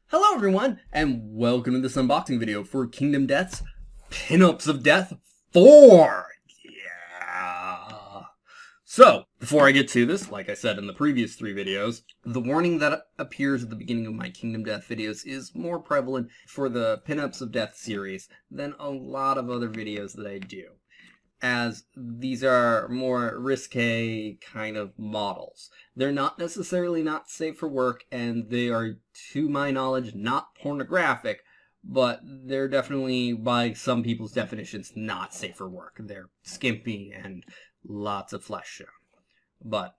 Hello everyone, and welcome to this unboxing video for Kingdom Death's Pinups of Death 4! Yeah! So, before I get to this, like I said in the previous 3 videos, the warning that appears at the beginning of my Kingdom Death videos is more prevalent for the Pinups of Death series than a lot of other videos that I do, as these are more risque kind of models. They're not necessarily not safe for work, and they are, to my knowledge, not pornographic, but they're definitely, by some people's definitions, not safe for work. They're skimpy and lots of flesh shown. But,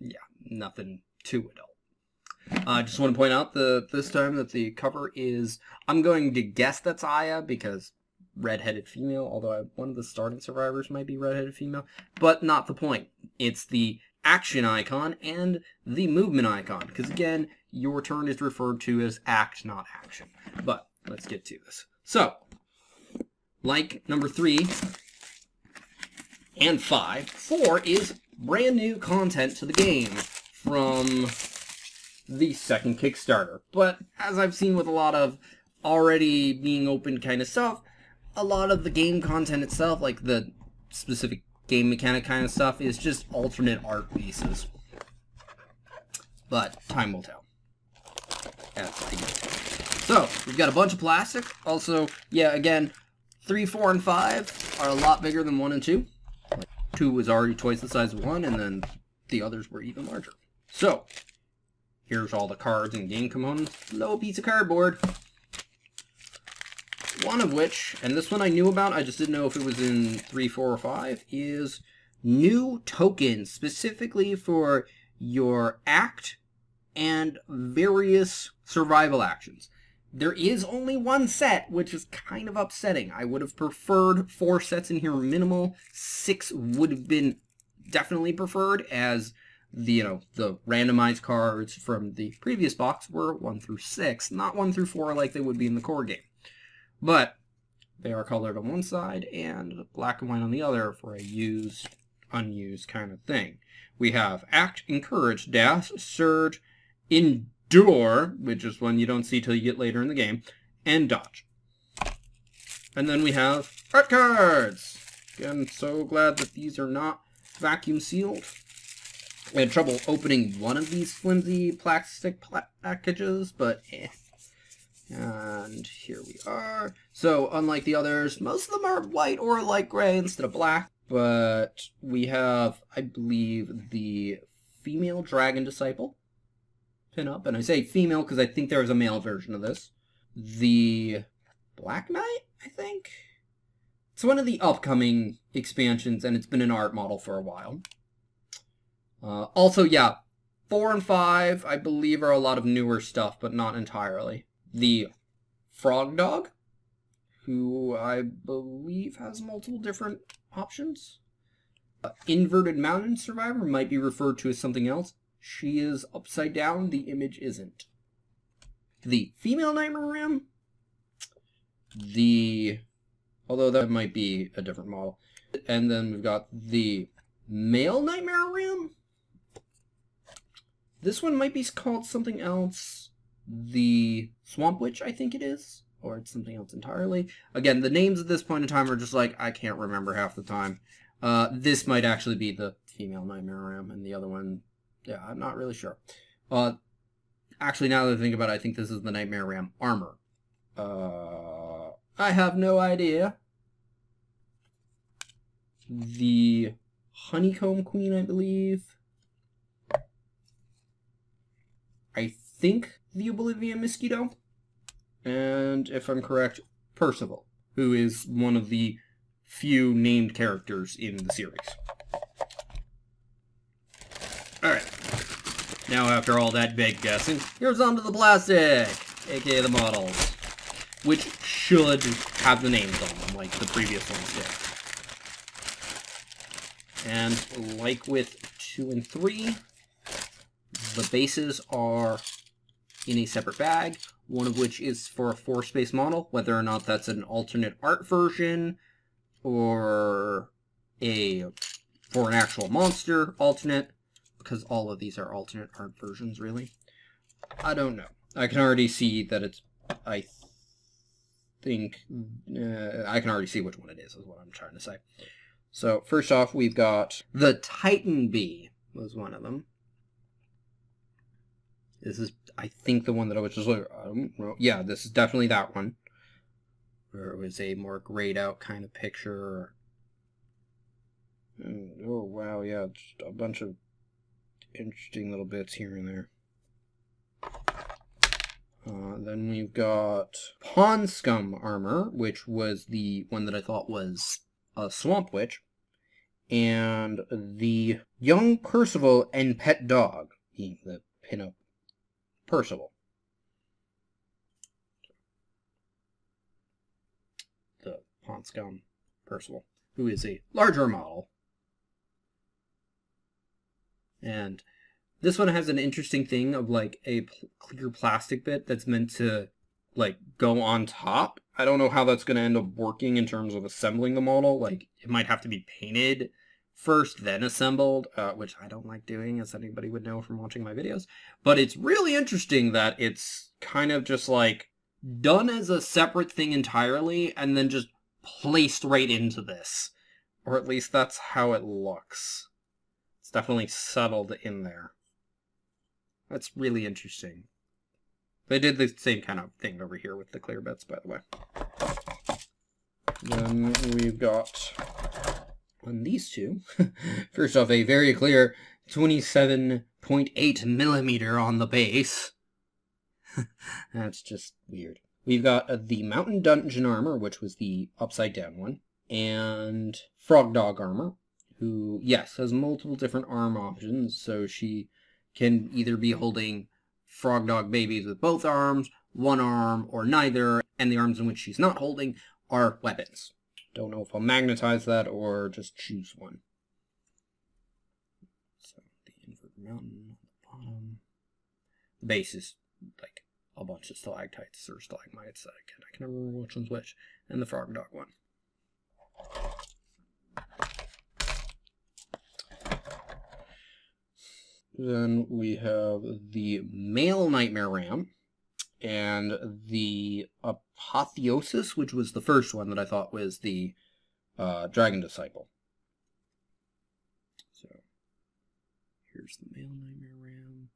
yeah, nothing too adult. I just want to point out this time that the cover is, I'm going to guess that's Aya, because redheaded female, although one of the starting survivors might be redheaded female, but not the point. It's the action icon and the movement icon, because again, your turn is referred to as act, not action. But let's get to this. So, like number 3 and 5, 4 is brand new content to the game from the second Kickstarter. But as I've seen with a lot of already being opened kind of stuff, a lot of the game content itself, like the specific game mechanic kind of stuff, is just alternate art pieces. But time will tell. So, we've got a bunch of plastic. Also, yeah, again, 3, 4, and 5 are a lot bigger than 1 and 2. Like, 2 was already twice the size of 1, and then the others were even larger. So, here's all the cards and game components. Little piece of cardboard. One of which, and this one I knew about, I just didn't know if it was in 3, 4, or 5, is new tokens, specifically for your act and various survival actions. There is only 1 set, which is kind of upsetting. I would have preferred 4 sets in here minimal. 6 would have been definitely preferred, as the randomized cards from the previous box were 1 through 6, not 1 through 4 like they would be in the core game. But they are colored on one side and black and white on the other for a used, unused kind of thing. We have Act, Encourage, Dash, Surge, Endure, which is one you don't see till you get later in the game, and Dodge. And then we have art cards. Again, so glad that these are not vacuum sealed. I had trouble opening one of these flimsy plastic packages, but And here we are. So, unlike the others, most of them are white or light gray instead of black. But we have, I believe, the female dragon disciple pinup. And I say female because I think there is a male version of this. The Black Knight, I think? It's one of the upcoming expansions, and it's been an art model for a while. Also, yeah, 4 and 5, I believe, are a lot of newer stuff, but not entirely. The Frog Dog, who I believe has multiple different options. Inverted Mountain Survivor might be referred to as something else. She is upside down, the image isn't. The Female Nightmare Ram, although that might be a different model. And then we've got the Male Nightmare Ram. This one might be called something else. The Swamp Witch, I think it is, or it's something else entirely. Again, the names at this point in time are just like, I can't remember half the time. This might actually be the Female Nightmare Ram, and the other one, yeah, I'm not really sure. Actually, now that I think about it, I think this is the Nightmare Ram armor. I have no idea. The Honeycomb Queen, I believe. I think the Oblivion Mosquito, and if I'm correct, Percival, who is one of the few named characters in the series. Alright, now after all that big guessing, here's onto the plastic, aka the models, which should have the names on them, like the previous ones did. And like with 2 and 3, the bases are in a separate bag, one of which is for a 4-space model, whether or not that's an alternate art version, or for an actual monster alternate, because all of these are alternate art versions, really. I don't know. I can already see that it's, I think, I can already see which one it is what I'm trying to say. So, first off, we've got the Titan Bee was one of them. This is, I think, the one that I was just like, yeah, this is definitely that one. Where it was a more grayed out kind of picture. Oh, wow, yeah, just a bunch of interesting little bits here and there. Then we've got Pond Scum armor, which was the one that I thought was a Swamp Witch. And the Young Percival and Pet Dog, being the pinup Percival. The Pond Scum Percival, who is a larger model. And this one has an interesting thing of like a clear plastic bit that's meant to like go on top. I don't know how that's going to end up working in terms of assembling the model. Like it might have to be painted first, then assembled, which I don't like doing, as anybody would know from watching my videos. But it's really interesting that it's kind of just like done as a separate thing entirely and then just placed right into this. Or at least that's how it looks. It's definitely settled in there. That's really interesting. They did the same kind of thing over here with the clear bits, by the way. Then we've got on these two. First off, a very clear 27.8 millimeter on the base. That's just weird. We've got the Mountain Dungeon armor, which was the upside down one, and Frog Dog armor, who, yes, has multiple different arm options, so she can either be holding Frog Dog babies with both arms, one arm, or neither, and the arms in which she's not holding are weapons. Don't know if I'll magnetize that or just choose one. So, the inverted mountain on the bottom. The base is like a bunch of stalactites or stalagmites. I can never remember which one's which. And the Frog Dog one. Then we have the Male Nightmare Ram and the Apotheosis, which was the first one that I thought was the Dragon Disciple. So here's the Male Nightmare Ram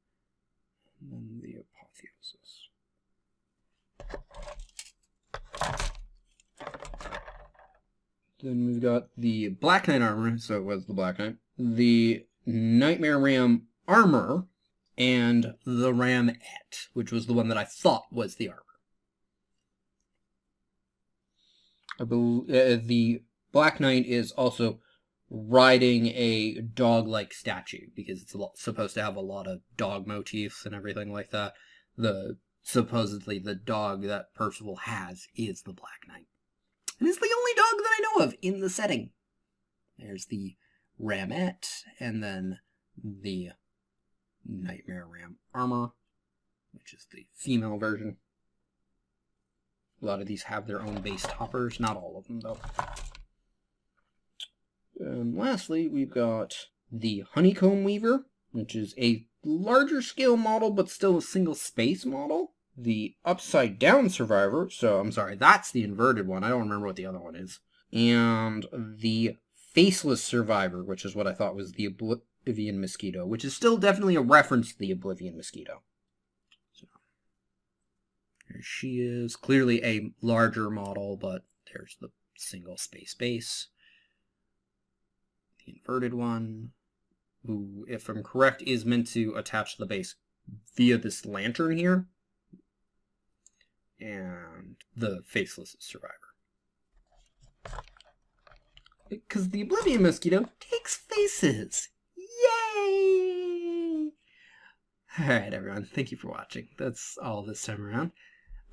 and then the Apotheosis. Then we've got the Black Knight armor, so it was the Black Knight, the Nightmare Ram armor, and the Ramette, which was the one that I thought was the armor. I believe the Black Knight is also riding a dog-like statue, because it's supposed to have a lot of dog motifs and everything like that. Supposedly the dog that Percival has is the Black Knight. And it's the only dog that I know of in the setting. There's the Ramette, and then the Nightmare Ram armor, which is the female version. A lot of these have their own base toppers, not all of them though. And lastly, we've got the Honeycomb Weaver, which is a larger scale model but still a single space model. The Upside Down Survivor, so I'm sorry, that's the inverted one. I don't remember what the other one is. And the Faceless Survivor, which is what I thought was the Oblivion Mosquito, which is still definitely a reference to the Oblivion Mosquito. So, there she is. Clearly a larger model, but there's the single space base. The inverted one, who, if I'm correct, is meant to attach to the base via this lantern here. And the Faceless Survivor. Because the Oblivion Mosquito takes faces. Yay! Alright everyone, thank you for watching. That's all this time around.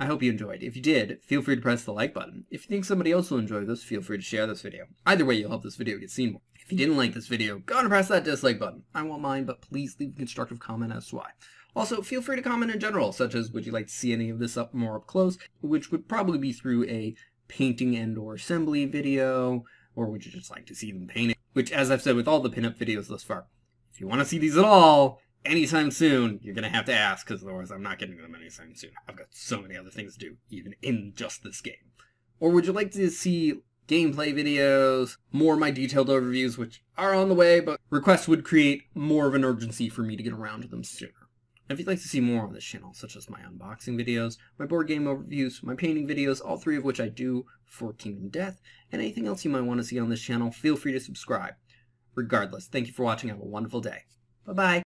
I hope you enjoyed. If you did, feel free to press the like button. If you think somebody else will enjoy this, feel free to share this video. Either way, you'll help this video get seen more. If you didn't like this video, go on and press that dislike button. I won't mind, but please leave a constructive comment as to why. Also, feel free to comment in general, such as would you like to see any of this more up close, which would probably be through a painting and or assembly video, or would you just like to see them painted? Which, as I've said with all the pinup videos thus far, if you want to see these at all, anytime soon, you're going to have to ask, because otherwise I'm not getting them anytime soon. I've got so many other things to do, even in just this game. Or would you like to see gameplay videos, more of my detailed overviews, which are on the way, but requests would create more of an urgency for me to get around to them sooner. If you'd like to see more on this channel, such as my unboxing videos, my board game overviews, my painting videos, all three of which I do for Kingdom Death, and anything else you might want to see on this channel, feel free to subscribe. Regardless, thank you for watching. Have a wonderful day. Bye-bye.